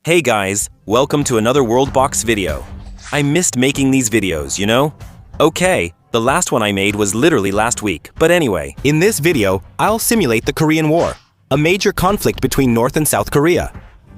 Hey guys, welcome to another Worldbox video. I missed making these videos, you know? Okay, the last one I made was literally last week, but anyway. In this video, I'll simulate the Korean War, a major conflict between North and South Korea.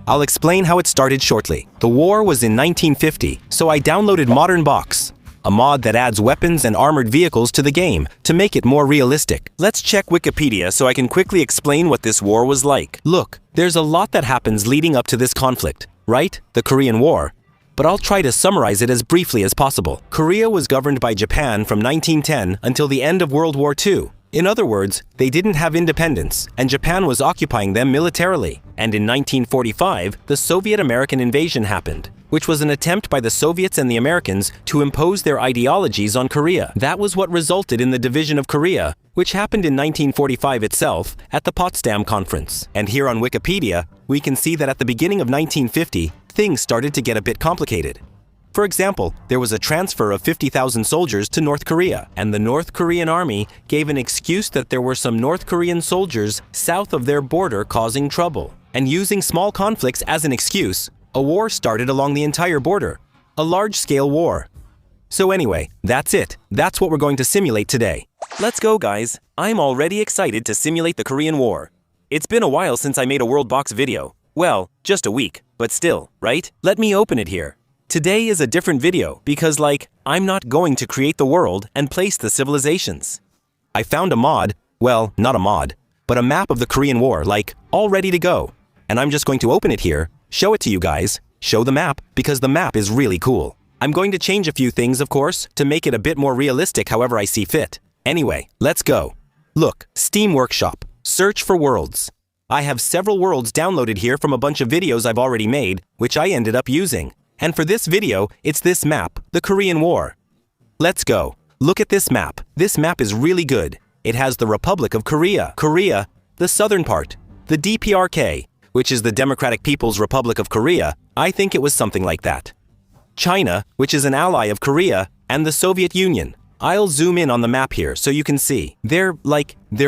I'll explain how it started shortly. The war was in 1950, so I downloaded Modern Box, a mod that adds weapons and armored vehicles to the game to make it more realistic. Let's check Wikipedia so I can quickly explain what this war was like. Look, there's a lot that happens leading up to this conflict, right? The Korean War. But I'll try to summarize it as briefly as possible. Korea was governed by Japan from 1910 until the end of World War II. In other words, they didn't have independence, and Japan was occupying them militarily. And in 1945, the Soviet-American invasion happened, which was an attempt by the Soviets and the Americans to impose their ideologies on Korea. That was what resulted in the division of Korea, which happened in 1945 itself at the Potsdam Conference. And here on Wikipedia, we can see that at the beginning of 1950, things started to get a bit complicated. For example, there was a transfer of 50,000 soldiers to North Korea, and the North Korean army gave an excuse that there were some North Korean soldiers south of their border causing trouble. And using small conflicts as an excuse, a war started along the entire border, a large-scale war. So anyway, that's it. That's what we're going to simulate today. Let's go, guys. I'm already excited to simulate the Korean War. It's been a while since I made a Worldbox video. Well, just a week, but still, right? Let me open it here. Today is a different video because, I'm not going to create the world and place the civilizations. I found a mod, well, not a mod, but a map of the Korean War, all ready to go. And I'm just going to open it here, show it to you guys, show the map, because the map is really cool. I'm going to change a few things, of course, to make it a bit more realistic however I see fit. Anyway, let's go. Look, Steam Workshop, search for worlds. I have several worlds downloaded here from a bunch of videos I've already made, which I ended up using. And for this video, it's this map, the Korean War. Let's go. Look at this map. This map is really good. It has the Republic of Korea, the southern part, the DPRK, which is the Democratic People's Republic of Korea. I think it was something like that. China, which is an ally of Korea, and the Soviet Union. I'll zoom in on the map here so you can see. They're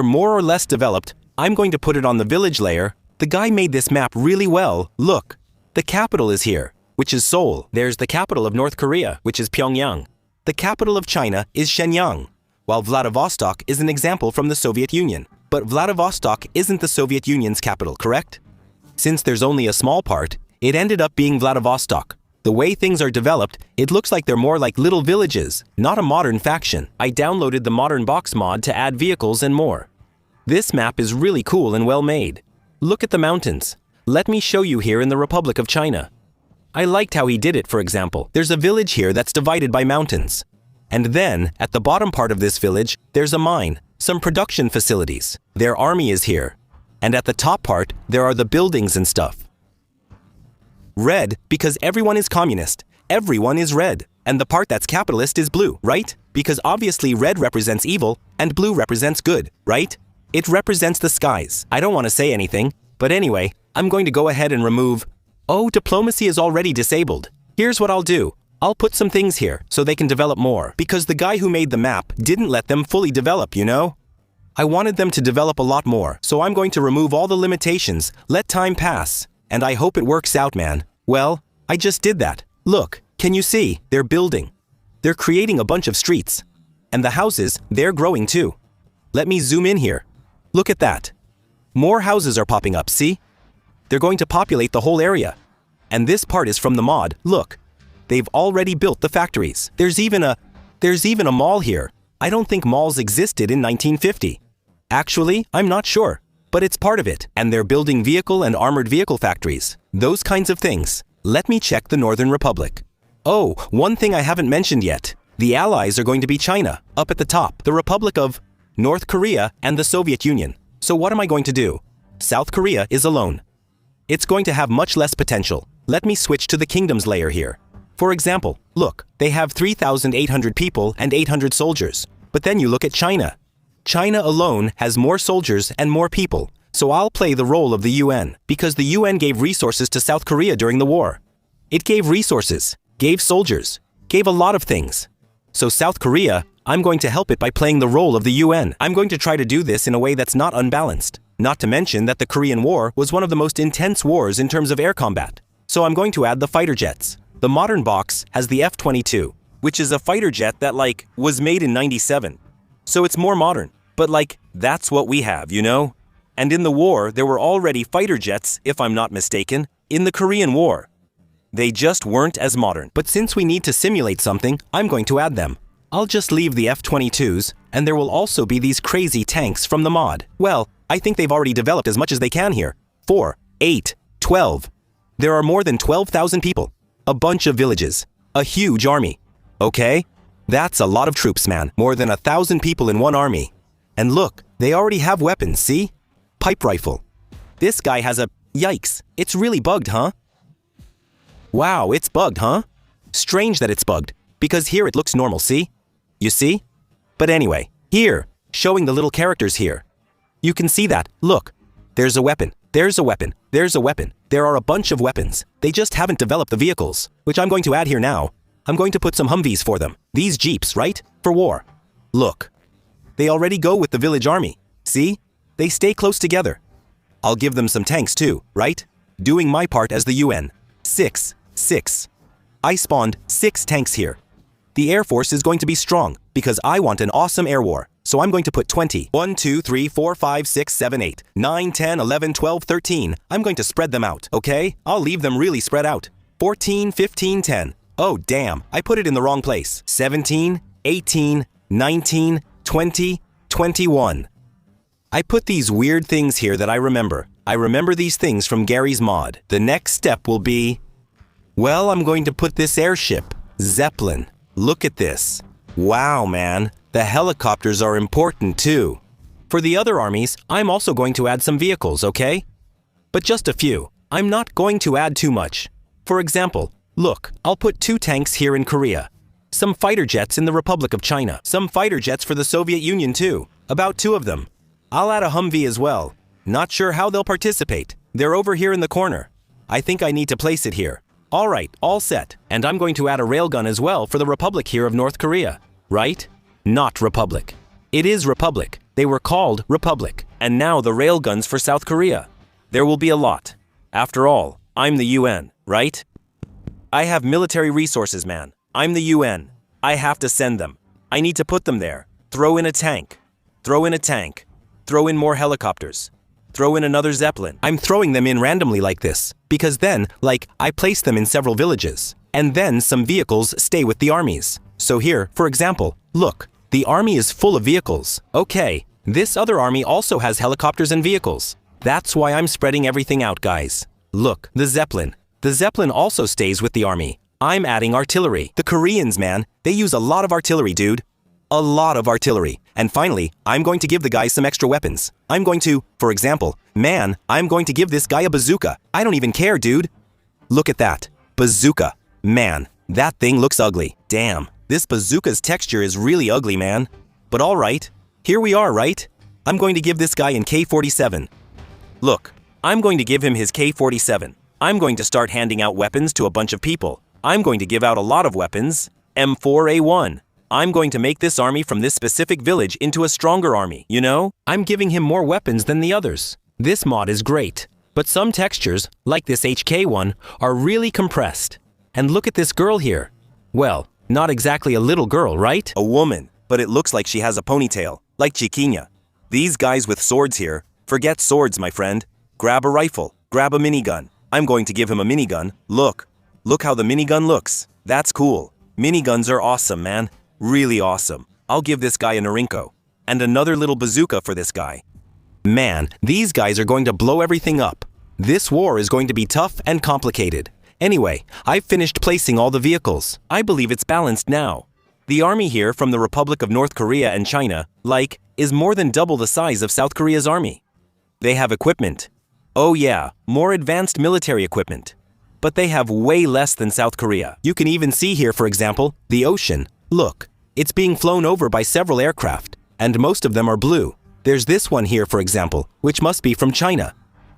more or less developed. I'm going to put it on the village layer. The guy made this map really well. Look, the capital is here, which is Seoul. There's the capital of North Korea, which is Pyongyang. The capital of China is Shenyang, while Vladivostok is an example from the Soviet Union. But Vladivostok isn't the Soviet Union's capital, correct? Since there's only a small part, it ended up being Vladivostok. The way things are developed, it looks like they're more like little villages, not a modern faction. I downloaded the Modern Box mod to add vehicles and more. This map is really cool and well made. Look at the mountains. Let me show you here in the Republic of China. I liked how he did it, for example. There's a village here that's divided by mountains. And then, at the bottom part of this village, there's a mine, some production facilities. Their army is here. And at the top part, there are the buildings and stuff. Red, because everyone is communist. Everyone is red. And the part that's capitalist is blue, right? Because obviously red represents evil, and blue represents good, right? It represents the skies. I don't want to say anything, but anyway, I'm going to go ahead and remove... Oh, diplomacy is already disabled. Here's what I'll do. I'll put some things here so they can develop more, because the guy who made the map didn't let them fully develop, you know? I wanted them to develop a lot more, so I'm going to remove all the limitations, let time pass, and I hope it works out, man. Well, I just did that. Look, can you see? They're building. They're creating a bunch of streets. And the houses, they're growing too. Let me zoom in here. Look at that. More houses are popping up, see? They're going to populate the whole area. And this part is from the mod. Look, they've already built the factories. There's even a mall here. I don't think malls existed in 1950. Actually, I'm not sure, but it's part of it. And they're building vehicle and armored vehicle factories. Those kinds of things. Let me check the Northern Republic. Oh, one thing I haven't mentioned yet. The allies are going to be China, up at the top, the Republic of North Korea, and the Soviet Union. So what am I going to do? South Korea is alone. It's going to have much less potential. Let me switch to the kingdoms layer here. For example, look, they have 3,800 people and 800 soldiers. But then you look at China. China alone has more soldiers and more people. So I'll play the role of the UN, because the UN gave resources to South Korea during the war. It gave resources, gave soldiers, gave a lot of things. So South Korea, I'm going to help it by playing the role of the UN. I'm going to try to do this in a way that's not unbalanced. Not to mention that the Korean War was one of the most intense wars in terms of air combat. So I'm going to add the fighter jets. The modern box has the F-22, which is a fighter jet that, like, was made in 97. So it's more modern. But, like, that's what we have, you know? And in the war, there were already fighter jets, if I'm not mistaken, in the Korean War. They just weren't as modern. But since we need to simulate something, I'm going to add them. I'll just leave the F-22s, and there will also be these crazy tanks from the mod. Well, I think they've already developed as much as they can here. 4, 8, 12. There are more than 12,000 people. A bunch of villages. A huge army. Okay? That's a lot of troops, man. More than 1,000 people in one army. And look, they already have weapons, see? Pipe rifle. This guy has a... Yikes, it's really bugged, huh? Wow, it's bugged, huh? Strange that it's bugged, because here it looks normal, see? You see? But anyway, here, showing the little characters here. You can see that, look. There's a weapon, there's a weapon, there's a weapon. There are a bunch of weapons. They just haven't developed the vehicles, which I'm going to add here now. I'm going to put some Humvees for them. These Jeeps, right? For war. Look. They already go with the village army. See? They stay close together. I'll give them some tanks too, right? Doing my part as the UN. 6. I spawned 6 tanks here. The Air Force is going to be strong because I want an awesome air war. So I'm going to put 20. 1, 2, 3, 4, 5, 6, 7, 8, 9, 10, 11, 12, 13. I'm going to spread them out, okay? I'll leave them really spread out. 14, 15, 10. Oh, damn, I put it in the wrong place. 17, 18, 19, 20, 21. I put these weird things here that I remember. I remember these things from Gary's mod. The next step will be... Well, I'm going to put this airship. Zeppelin. Look at this. Wow, man. The helicopters are important too. For the other armies, I'm also going to add some vehicles, okay? But just a few. I'm not going to add too much. For example, look, I'll put 2 tanks here in Korea. Some fighter jets in the Republic of China. Some fighter jets for the Soviet Union too. About 2 of them. I'll add a Humvee as well. Not sure how they'll participate. They're over here in the corner. I think I need to place it here. All right, all set. And I'm going to add a railgun as well for the Republic here of North Korea. Right? Not Republic. It is Republic. They were called Republic. And now the railguns for South Korea. There will be a lot. After all, I'm the UN, right? I have military resources, man. I'm the UN. I have to send them. I need to put them there. Throw in a tank. Throw in a tank. Throw in more helicopters. Throw in another Zeppelin. I'm throwing them in randomly like this, because then, like, I place them in several villages. And then some vehicles stay with the armies. So here, for example, look, the army is full of vehicles. Okay, this other army also has helicopters and vehicles. That's why I'm spreading everything out, guys. Look, the Zeppelin. The Zeppelin also stays with the army. I'm adding artillery. The Koreans, man, they use a lot of artillery, dude. A lot of artillery. And finally, I'm going to give the guys some extra weapons. I'm going to, for example, man, I'm going to give this guy a bazooka. I don't even care, dude. Look at that. Bazooka. Man, that thing looks ugly. Damn, this bazooka's texture is really ugly, man. But all right, here we are, right? I'm going to give this guy an K-47. Look, I'm going to give him his K-47. I'm going to start handing out weapons to a bunch of people. I'm going to give out a lot of weapons. M4A1. I'm going to make this army from this specific village into a stronger army, you know? I'm giving him more weapons than the others. This mod is great, but some textures, like this HK one, are really compressed. And look at this girl here. Well, not exactly a little girl, right? A woman, but it looks like she has a ponytail, like Chiquinha. These guys with swords here, forget swords, my friend. Grab a rifle, grab a minigun. I'm going to give him a minigun. Look how the minigun looks. That's cool. Miniguns are awesome, man. Really awesome. I'll give this guy a Norinco. And another little bazooka for this guy. Man, these guys are going to blow everything up. This war is going to be tough and complicated. Anyway, I've finished placing all the vehicles. I believe it's balanced now. The army here from the Republic of North Korea and China, like, is more than double the size of South Korea's army. They have equipment. Oh yeah, more advanced military equipment. But they have way less than South Korea. You can even see here, for example, the ocean. Look, it's being flown over by several aircraft, and most of them are blue. There's this one here, for example, which must be from China.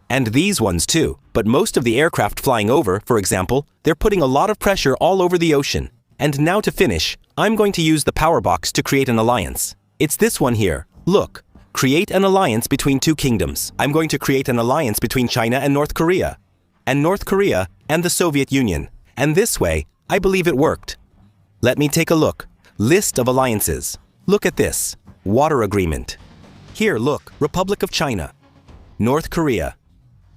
And these ones too, but most of the aircraft flying over, for example, they're putting a lot of pressure all over the ocean. And now to finish, I'm going to use the power box to create an alliance. It's this one here. Look, create an alliance between 2 kingdoms. I'm going to create an alliance between China and North Korea. And North Korea and the Soviet Union. And this way, I believe it worked. Let me take a look. List of alliances. Look at this. Water agreement. Here, look, Republic of China, North Korea,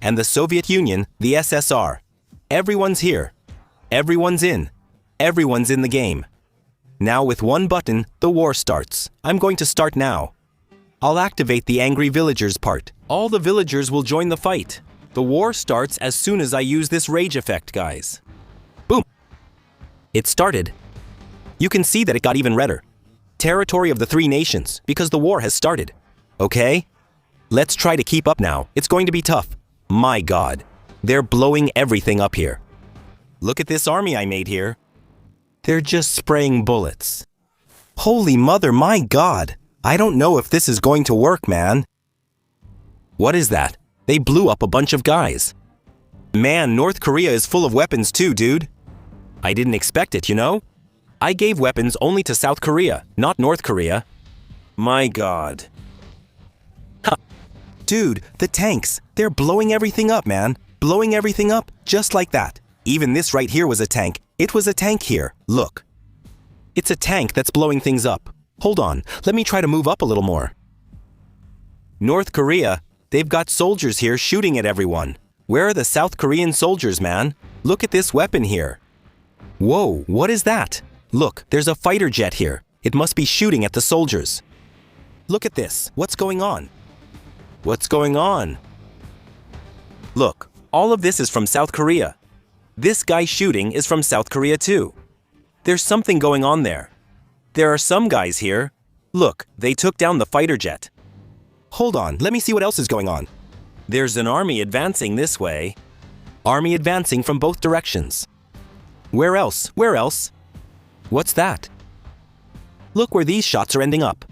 and the Soviet Union, the SSR. Everyone's here. Everyone's in. Everyone's in the game. Now with one button, the war starts. I'm going to start now. I'll activate the angry villagers part. All the villagers will join the fight. The war starts as soon as I use this rage effect, guys. Boom. It started. You can see that it got even redder. Territory of the three nations, because the war has started. Okay? Let's try to keep up now. It's going to be tough. My God. They're blowing everything up here. Look at this army I made here. They're just spraying bullets. Holy mother, my God. I don't know if this is going to work, man. What is that? They blew up a bunch of guys. Man, North Korea is full of weapons too, dude. I didn't expect it, you know? I gave weapons only to South Korea, not North Korea. My God. Huh. Dude, the tanks, they're blowing everything up, man. Blowing everything up, just like that. Even this right here was a tank. It was a tank here. Look. It's a tank that's blowing things up. Hold on, let me try to move up a little more. North Korea, they've got soldiers here shooting at everyone. Where are the South Korean soldiers, man? Look at this weapon here. Whoa, what is that? Look, there's a fighter jet here. It must be shooting at the soldiers. Look at this. What's going on? What's going on? Look, all of this is from South Korea. This guy shooting is from South Korea too. There's something going on there. There are some guys here. Look, they took down the fighter jet. Hold on, let me see what else is going on. There's an army advancing this way. Army advancing from both directions. Where else? Where else? What's that? Look where these shots are ending up.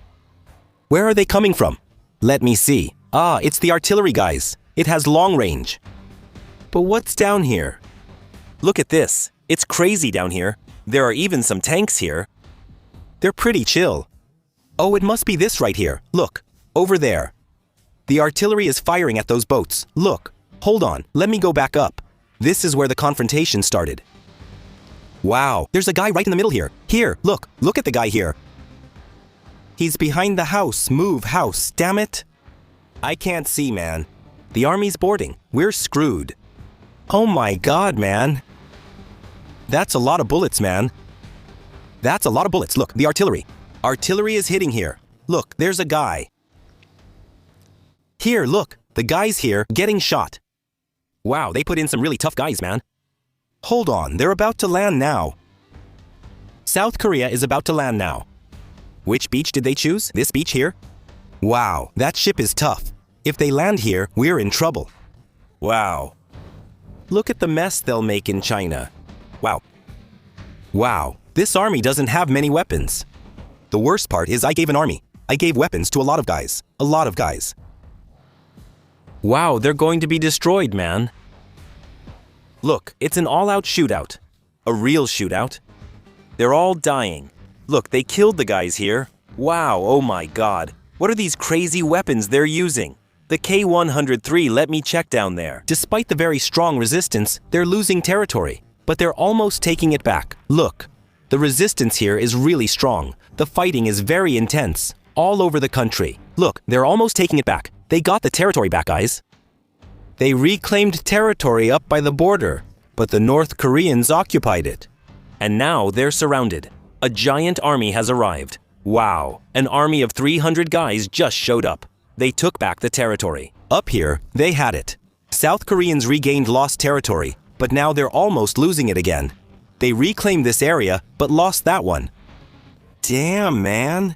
Where are they coming from? Let me see. Ah, it's the artillery guys. It has long range. But what's down here? Look at this. It's crazy down here. There are even some tanks here. They're pretty chill. Oh, it must be this right here. Look, over there. The artillery is firing at those boats. Look, hold on, let me go back up. This is where the confrontation started. Wow, there's a guy right in the middle here. Here, look at the guy here. He's behind the house. Move, house, damn it. I can't see, man. The army's boarding. We're screwed. Oh my God, man. That's a lot of bullets, man. That's a lot of bullets. Look, the artillery. Artillery is hitting here. Look, there's a guy. Here, look, the guy's here getting shot. Wow, they put in some really tough guys, man. Hold on, they're about to land now. South Korea is about to land now. Which beach did they choose? This beach here? Wow, that ship is tough. If they land here, we're in trouble. Wow. Look at the mess they'll make in China. Wow. Wow, this army doesn't have many weapons. The worst part is I gave an army. I gave weapons to a lot of guys. A lot of guys. Wow, they're going to be destroyed, man. Look, it's an all-out shootout. A real shootout. They're all dying. Look, they killed the guys here. Wow, oh my God. What are these crazy weapons they're using? The K-103 let me check down there. Despite the very strong resistance, they're losing territory. But they're almost taking it back. Look, the resistance here is really strong. The fighting is very intense, all over the country. Look, they're almost taking it back. They got the territory back, guys. They reclaimed territory up by the border, but the North Koreans occupied it. And now they're surrounded. A giant army has arrived. Wow, an army of 300 guys just showed up. They took back the territory. Up here, they had it. South Koreans regained lost territory, but now they're almost losing it again. They reclaimed this area, but lost that one. Damn, man.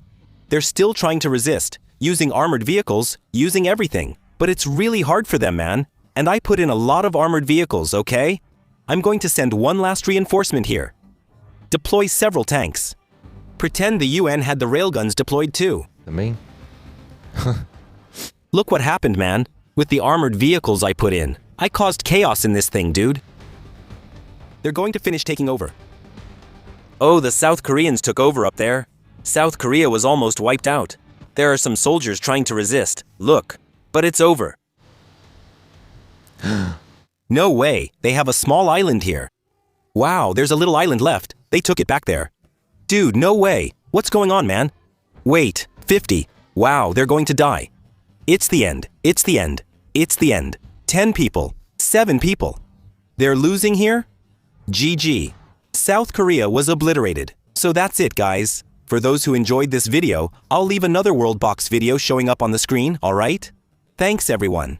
They're still trying to resist, using armored vehicles, using everything. But it's really hard for them, man. And I put in a lot of armored vehicles, okay? I'm going to send one last reinforcement here. Deploy several tanks. Pretend the UN had the railguns deployed too. I mean? Look what happened, man. With the armored vehicles I put in. I caused chaos in this thing, dude. They're going to finish taking over. Oh, the South Koreans took over up there. South Korea was almost wiped out. There are some soldiers trying to resist. Look, but it's over. No way, they have a small island here. Wow, there's a little island left. They took it back there. Dude, no way. What's going on, man? Wait, 50. Wow, they're going to die. It's the end. It's the end. It's the end. 10 people. 7 people. They're losing here? GG. South Korea was obliterated. So that's it, guys. For those who enjoyed this video, I'll leave another World Box video showing up on the screen, alright? Thanks, everyone.